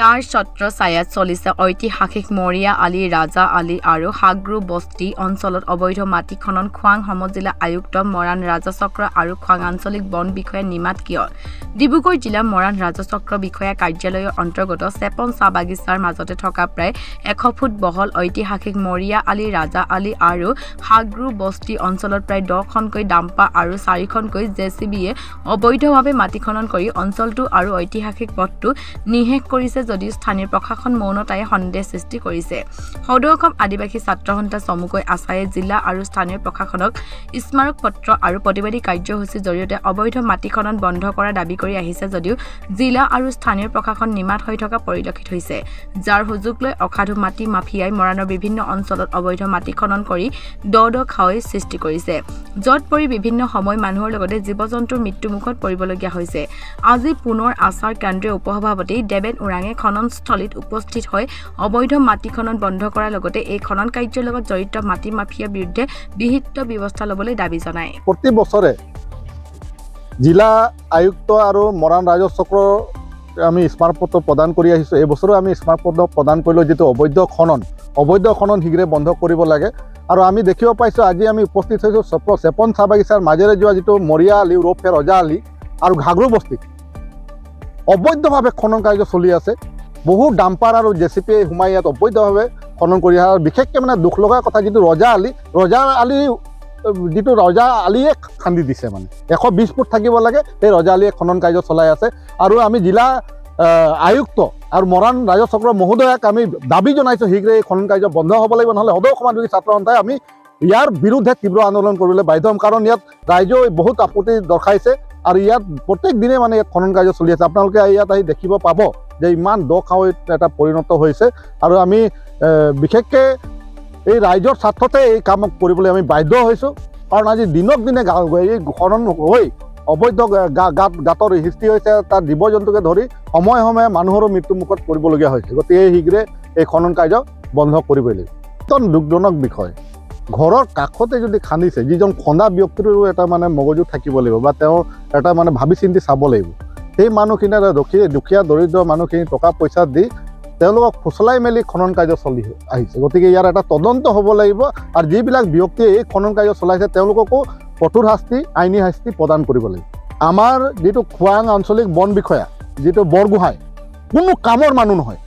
কাৰ ছত্ৰ ছায়াত চলিছে ঐতিহাসিক মৰিয়া আলী ৰাজা আলী আৰু হাগ্ৰু বস্তি অঞ্চলত অবৈধ মাটি খনন খোৱাং সমজিলা আয়ুক্ত মৰাণ ৰাজচক্ৰ আৰু খোৱাং আঞ্চলিক বন বিষয়া নিমাত কিয় ডিব্ৰুগড় জিলা মৰাণ ৰাজচক্ৰ বিষয়া কাৰ্যালয়ৰ অন্তৰ্গত চেপন চাহ বাগিচাৰ মাজতে থকা প্ৰায় 100 ফুট বহল ঐতিহাসিক মৰিয়া আলী ৰাজা আলী আৰু হাগ্ৰু বস্তি অঞ্চলত প্ৰায় 10খনকৈ ডাম্পা আৰু 4খনকৈ জেচিবিয়ে অবৈধভাৱে মাটি খনন কৰি অঞ্চলটো আৰু ঐতিহাসিক পথটো নিহেক কৰিছে যদিও স্থানীয় প্ৰশাসন মৌনতাই সন্দেহ সৃষ্টি কৰিছে। সদৌ অসম আদিবাসী ছাত্ৰ সন্থা চমুকৈ আছায়ে জিলা আৰু স্থানীয় প্ৰশাসনক স্মাৰক পত্ৰ আৰু প্ৰতিবাদী কাৰ্যসূচীৰ জৰিয়তে অবৈধ মাটি খনন বন্ধ কৰা দাবী কৰি আহিছে যদিও জিলা আৰু স্থানীয় প্ৰশাসন নিমাত হৈ থকা পৰিলক্ষিত হৈছে, যাৰ সুযোগ লৈ অসাধু মাটি মাফিয়াই মৰাণৰ বিভিন্ন অঞ্চলত অবৈধ মাটি খনন কৰি দ খাৱৈ সৃষ্টি কৰিছে, য'ত পৰি বিভিন্ন সময় মানুহৰ লগতে জীৱ-জন্তুৰ মৃত্যুমুখত পৰিবলগীয়া হৈছে। আজি পুনৰ আছাৰ কেন্দ্ৰীয় উপসভাপতি দেবেন ওৰাঙে খননস্থলীত উপস্থিত হৈ অবৈধ মাটি খনন বন্ধ কৰাৰ লগতে এই খনন কাৰ্যৰ লগত জড়িত মাটি মাফিয়াৰ বিৰুদ্ধে বিহিত ব্যৱস্থা ল'বলৈ দাবী জনায়। প্ৰতি বছৰে জিলা আয়ুক্ত আৰু মৰাণ ৰাজচক্ৰ আমি স্মাৰকপত্ৰ প্ৰদান কৰি আহিছোঁ। এই বছৰো আমি স্মাৰকপত্ৰ প্ৰদান কৰিলোঁ, যিটো অবৈধ খনন শীঘ্ৰে বন্ধ কৰিব লাগে। আৰু আমি দেখিব পাইছোঁ আজি আমি উপস্থিত হৈছোঁ চেপন চাহ বাগিচাৰ মাজেৰে যোৱা যিটো মৰিয়া আলী ওৰফে ৰজা আলী আৰু ঘাগ্ৰু বস্তিত অবৈধভাৱে খনন কাৰ্য চলি আছে। বহু ডাম্পাৰ আৰু জেচিপি সোমাই ইয়াত অবৈধভাৱে খনন কৰি আছে। আৰু বিশেষকৈ মানে দুখ লগা কথা, যিটো ৰজা আলীয়ে খান্দি দিছে, মানে 120 ফুট থাকিব লাগে, সেই ৰজা আলীয়ে খনন কাৰ্য চলাই আছে। আৰু আমি জিলা আয়ুক্ত আৰু মৰাণ ৰাজচক্ৰ মহোদয়াক আমি দাবী জনাইছোঁ শীঘ্ৰে এই খনন কাৰ্য বন্ধ হ'ব লাগিব, নহ'লে সদৌ অসম আদিবাসী ছাত্ৰ সন্থাই আমি ইয়াৰ বিৰুদ্ধে তীব্ৰ আন্দোলন কৰিবলৈ বাধ্য হ'ম। কাৰণ ইয়াত ৰাইজেও বহুত আপত্তি দৰ্শাইছে আৰু ইয়াত প্ৰত্যেক দিনে মানে ইয়াত খনন কাৰ্য চলি আছে। আপোনালোকে ইয়াত আহি দেখিব পাব যে ইমান দ খাৱৈত এটা পৰিণত হৈছে। আৰু আমি বিশেষকৈ এই ৰাইজৰ স্বাৰ্থতে এই কাম কৰিবলৈ আমি বাধ্য হৈছোঁ। কাৰণ আজি দিনক দিনে এই খনন হৈ অবৈধ গাঁতৰ সৃষ্টি হৈছে, তাত জীৱ জন্তুকে ধৰি সময়ে সময়ে মানুহৰো মৃত্যুমুখত পৰিবলগীয়া হৈছে। গতিকে শীঘ্ৰে এই খনন কাৰ্য বন্ধ কৰিবই লাগিব। অত্যন্ত দুখজনক বিষয়, ঘৰৰ কাষতে যদি খান্দিছে, যিজন খন্দা ব্যক্তিৰো এটা মানে মগজু থাকিব লাগিব বা তেওঁ এটা মানে ভাবি চিন্তি চাব লাগিব। সেই মানুহখিনি দুখীয়া দৰিদ্ৰ মানুহখিনি টকা পইচা দি তেওঁলোকক ফুচলাই মেলি খনন কাৰ্য চলি আহিছে। গতিকে ইয়াৰ এটা তদন্ত হ'ব লাগিব আৰু যিবিলাক ব্যক্তিয়ে এই খনন কাৰ্য চলাইছে তেওঁলোককো কঠোৰ শাস্তি, আইনী শাস্তি প্ৰদান কৰিব লাগিব। আমাৰ যিটো খোৱাং আঞ্চলিক বন বিষয়া যিটো বৰগোহাঁই কোনো কামৰ মানুহ নহয়,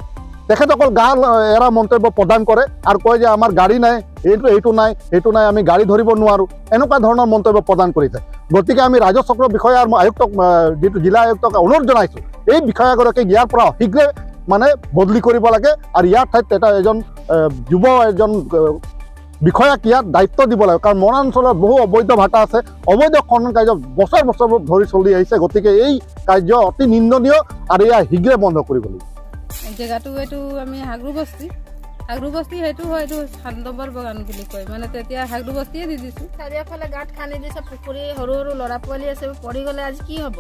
তেখেত অকল গা এৰা মন্তব্য প্ৰদান কৰে আৰু কয় যে আমাৰ গাড়ী নাই, এইটো নাই, আমি গাড়ী ধৰিব নোৱাৰোঁ, এনেকুৱা ধৰণৰ মন্তব্য প্ৰদান কৰিছে। গতিকে আমি ৰাজচক্ৰ বিষয়া আৰু আয়ুক্তক যিটো জিলা আয়ুক্তক অনুৰোধ জনাইছোঁ, এই বিষয়াগৰাকীক ইয়াৰ পৰা শীঘ্ৰে মানে বদলি কৰিব লাগে আৰু ইয়াৰ ঠাইত এজন বিষয়াক ইয়াত দায়িত্ব দিব লাগে। কাৰণ মৰাণ অঞ্চলত বহু অবৈধ ভাটা আছে, অবৈধ খনন কাৰ্য বছৰ ধৰি চলি আহিছে। গতিকে এই কাৰ্য অতি নিন্দনীয় আৰু এয়া শীঘ্ৰে বন্ধ কৰিব লাগিব। জেগাটো এইটো আমি হাগ্ৰু বস্তি সেইটো হয়, এইটো 7 নম্বৰ বাগান বুলি কয়। মানে তেতিয়া হাগ্ৰু বস্তিয়ে দি দিছোঁ। চাৰিওফালে গাঁত খান্দি দিছে, পুখুৰী, সৰু সৰু ল'ৰা পোৱালি আছে, পৰি গ'লে আজি কি হ'ব?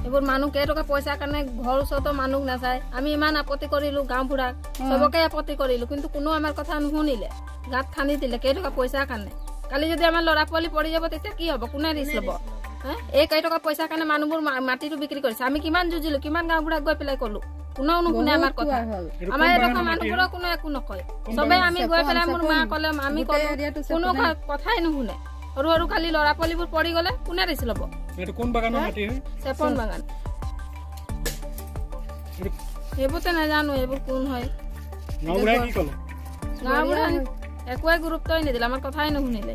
এইবোৰ মানুহ কেইটকা পইচাৰ কাৰণে ঘৰ ওচৰতো মানুহ নাচায়। আমি ইমান আপত্তি কৰিলোঁ, গাঁওবুঢ়াক চবকে আপত্তি কৰিলোঁ, কিন্তু কোনো আমাৰ কথা নুশুনিলে। গাঁত খান্দি দিলে কেইটকা পইচাৰ কাৰণে। কালি যদি আমাৰ ল'ৰা পোৱালি পৰি যাব তেতিয়া কি হ'ব? কোনে ৰিস্ক ল'ব? এই কেইটকা পইচাৰ কাৰণে মানুহবোৰ মাটিটো বিক্ৰী কৰিছে। আমি কিমান যুঁজিলোঁ, কিমান গাঁওবুঢ়াক গৈ পেলাই ক'লোঁ, কোনেও নুশুনে আমাৰ কথা। আমাৰ এডোখৰ মানুহবোৰক কোনো একো নকয়। চবেই আমি গৈ পেলাই মোৰ মা ক'লে, আমি ক'লোঁ, কোনো কথাই নুশুনে। সৰু সৰু খালি ল'ৰা পোৱালিবোৰ পৰি গ'লে কোনে ৰিস্ক ল'ব? চেপন বাগান। সেইবোৰতে নাজানো এইবোৰ কোন হয়। গাঁওবুঢ়াই একোৱে গুৰুত্বই নিদিলে, আমাৰ কথাই নুশুনিলে।